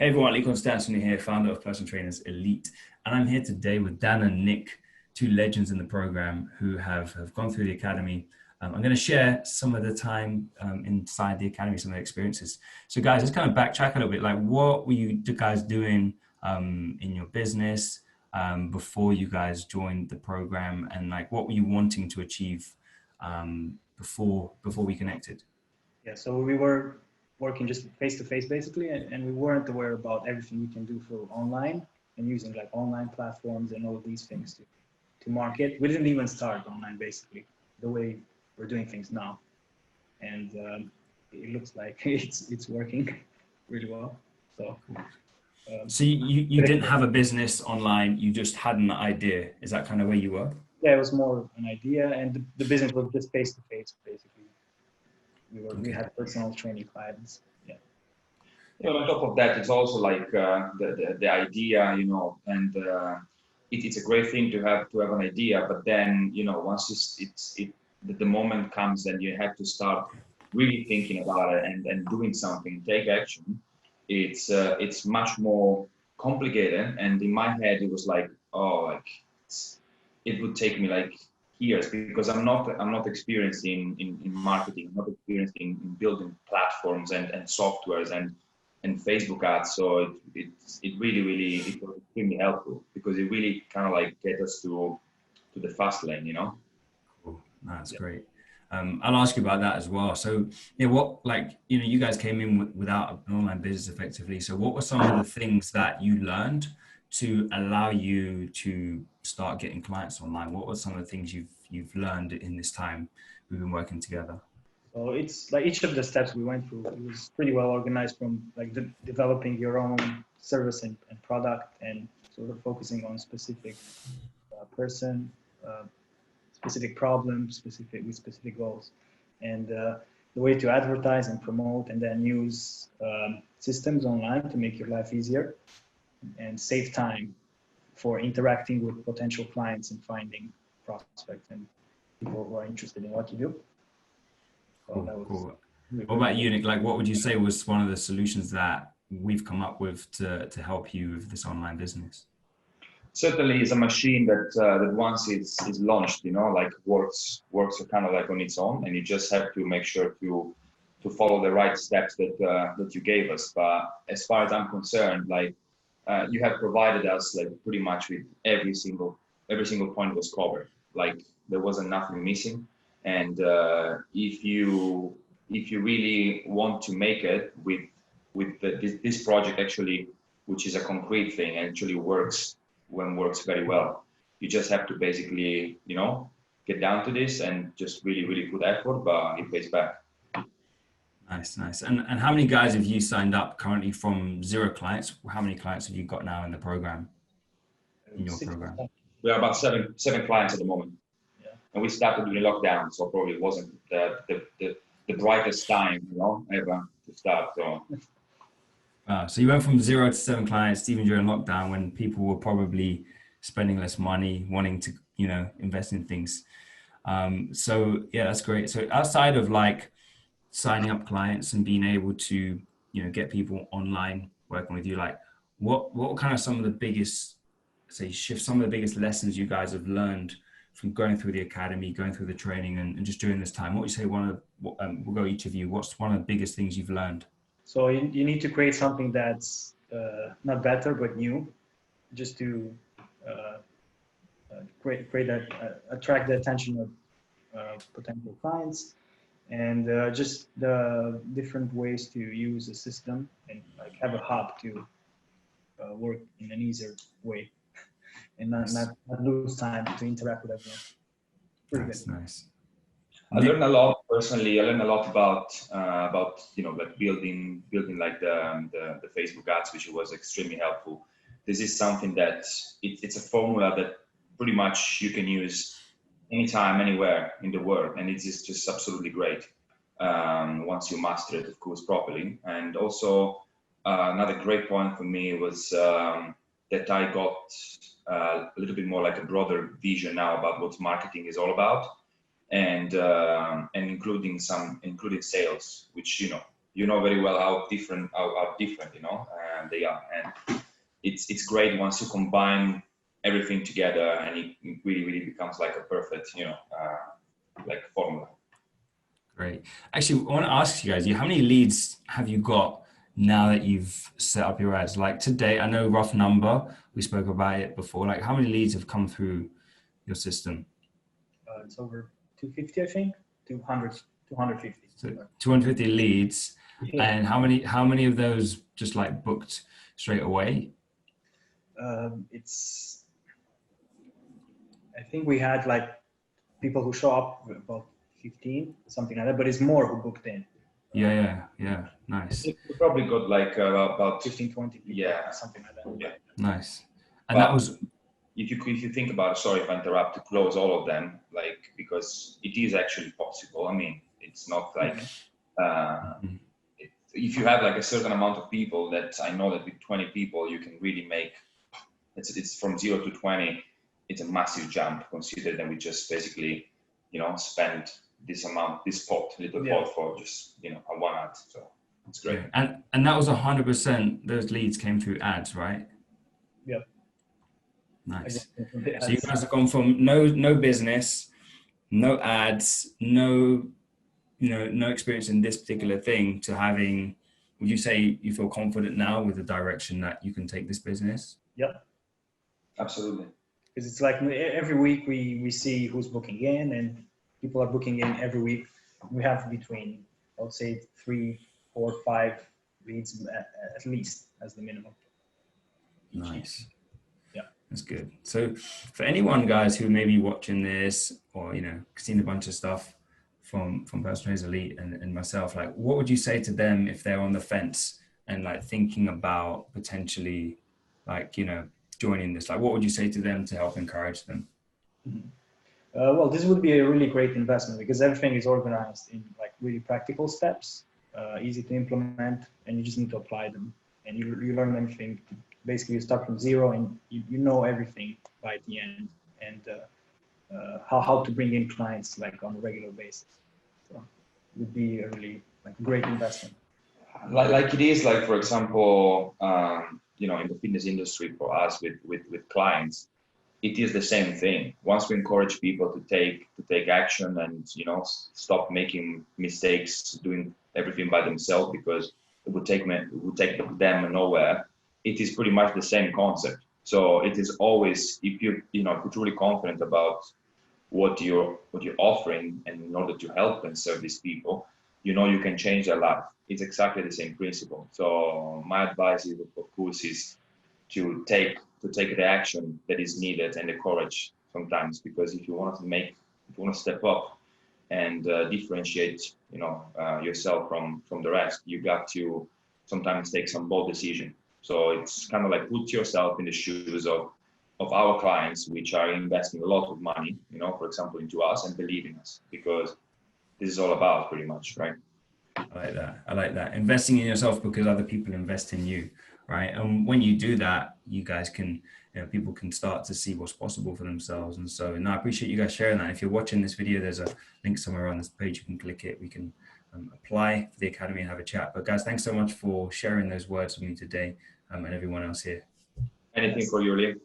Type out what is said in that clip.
Hey everyone, Lee Constantini here, founder of Personal Trainers Elite. And I'm here today with Dan and Nick, two legends in the program who have gone through the academy. I'm going to share some of the time inside the academy, some of the experiences. So guys, let's kind of backtrack a little bit. Like, what were you guys doing in your business before you guys joined the program? And like, what were you wanting to achieve before we connected? Yeah, so we were working just face to face basically, and we weren't aware about everything we can do for online and using like online platforms and all these things to market. We didn't even start online basically, the way we're doing things now. And it looks like it's working really well. So, So you didn't have a business online, you just had an idea. Is that kind of where you were? yeah, it was more an idea, and the business was just face to face basically. We had personal training clients. Yeah. Yeah, on top of that, it's also like the idea, and it's a great thing to have an idea. But then, once the moment comes, and you have to start really thinking about it and doing something, take action. It's much more complicated. And in my head, it was like, oh, like it would take me like years because I'm not experienced in marketing. I'm not experienced in building platforms and softwares and Facebook ads. So it really it was extremely helpful because it really kind of like get us to the fast lane, Cool. That's great. I'll ask you about that as well. So yeah, you guys came in without an online business effectively. So what were some of the things that you learned to allow you to start getting clients online? What were some of the things you've learned in this time we've been working together? So it's like each of the steps we went through, it was pretty well organized from like developing your own service and product and sort of focusing on specific person, specific problem, with specific goals. And the way to advertise and promote and then use systems online to make your life easier and save time for interacting with potential clients and finding prospects and people who are interested in what you do. So cool. What about you, Nick? Like, what would you say was one of the solutions that we've come up with to help you with this online business? Certainly, it's a machine that once it's launched, like works kind of like on its own, and you just have to make sure to follow the right steps that you gave us. But as far as I'm concerned, like you have provided us like pretty much with every single point was covered. Like there wasn't nothing missing. And if you really want to make it with this project actually, which is a concrete thing, actually works very well. You just have to basically get down to this and just really put effort, but it pays back. Nice. And how many guys have you signed up currently from 0 clients? How many clients have you got now in the program? In your program? We are about seven clients at the moment. And we started during lockdown, so probably it wasn't the brightest time, ever to start. So. So you went from 0 to 7 clients, even during lockdown, when people were probably spending less money, wanting to, invest in things. So yeah, that's great. So outside of like signing up clients and being able to, get people online working with you, like what kind of some of the biggest, some of the biggest lessons you guys have learned from going through the academy, going through the training and just during this time? What would you say we'll go each of you, what's one of the biggest things you've learned? So you need to create something that's not better, but new, just to attract the attention of potential clients, and just the different ways to use the system and like have a hub to work in an easier way and not lose time to interact with everyone. Pretty good. Nice. I learned a lot personally. I learned a lot about like building like the Facebook ads, which was extremely helpful. This is something that it's a formula that pretty much you can use anytime, anywhere in the world, and it's just absolutely great once you master it, of course, properly. And also another great point for me was that I got a little bit more like a broader vision now about what marketing is all about. And including sales, which you know very well how different, you know, they are. And it's great once you combine everything together, and it really becomes like a perfect, you know, like formula. Great. Actually, I want to ask you guys, how many leads have you got now that you've set up your ads? Like today, I know rough number, we spoke about it before, like how many leads have come through your system? It's over 250, I think, 250. So 250 leads. Yeah. And how many of those just like booked straight away? I think we had like people who show up, about 15, something like that, but it's more who booked in. Yeah. Nice. We probably got like about 15, 20 people, yeah, something like that. Yeah. Nice. And But that was, if you think about it, sorry if I interrupt, to close all of them, like, because it is actually possible. I mean, it's not like if you have like a certain amount of people, that I know that with 20 people you can really make it's from 0 to 20. It's a massive jump, consider that we just basically, you know, spend this amount, this little pot for just, you know, a one ad. So it's great. and that was 100%. Those leads came through ads, right? Yep. Nice. So you guys have gone from no business, no ads, no experience in this particular thing, to having, would you say you feel confident now with the direction that you can take this business? Yep. Absolutely. Because it's like every week we see who's booking in, and people are booking in every week. We have between, I would say, 3, 4, 5 leads at least as the minimum. Nice. Yeah. That's good. So for anyone, guys, who may be watching this, or, you know, seen a bunch of stuff from Personal Trainers Elite and myself, like, what would you say to them if they're on the fence and like thinking about potentially, like, you know, joining this? Like, what would you say to them to help encourage them? Well, this would be a really great investment, because everything is organized in like really practical steps, easy to implement, and you just need to apply them, and you learn everything. Basically, you start from zero, and you know everything by the end, and how to bring in clients like on a regular basis. So it would be a really like great investment. Like it is, like, for example, you know, in the fitness industry for us with clients, it is the same thing. Once we encourage people to take action and, you know, stop making mistakes, doing everything by themselves because it would take them nowhere. It is pretty much the same concept. So it is always, if you're truly confident about what you're offering, and in order to help and serve these people, you know, you can change their life. It's exactly the same principle. So my advice is, of course, is to take the action that is needed, and the courage sometimes, because if you want to step up and differentiate, you know, yourself from the rest, you got to sometimes take some bold decision. So it's kind of like, put yourself in the shoes of our clients, which are investing a lot of money, you know, for example, into us, and believe in us, because this is all about, pretty much, right? I like that. Investing in yourself because other people invest in you, right? And when you do that, you guys can, you know, people can start to see what's possible for themselves. And so, I appreciate you guys sharing that. If you're watching this video, there's a link somewhere on this page. You can click it. We can apply for the Academy and have a chat. But guys, thanks so much for sharing those words with me today, and everyone else here. Anything for you, Liam?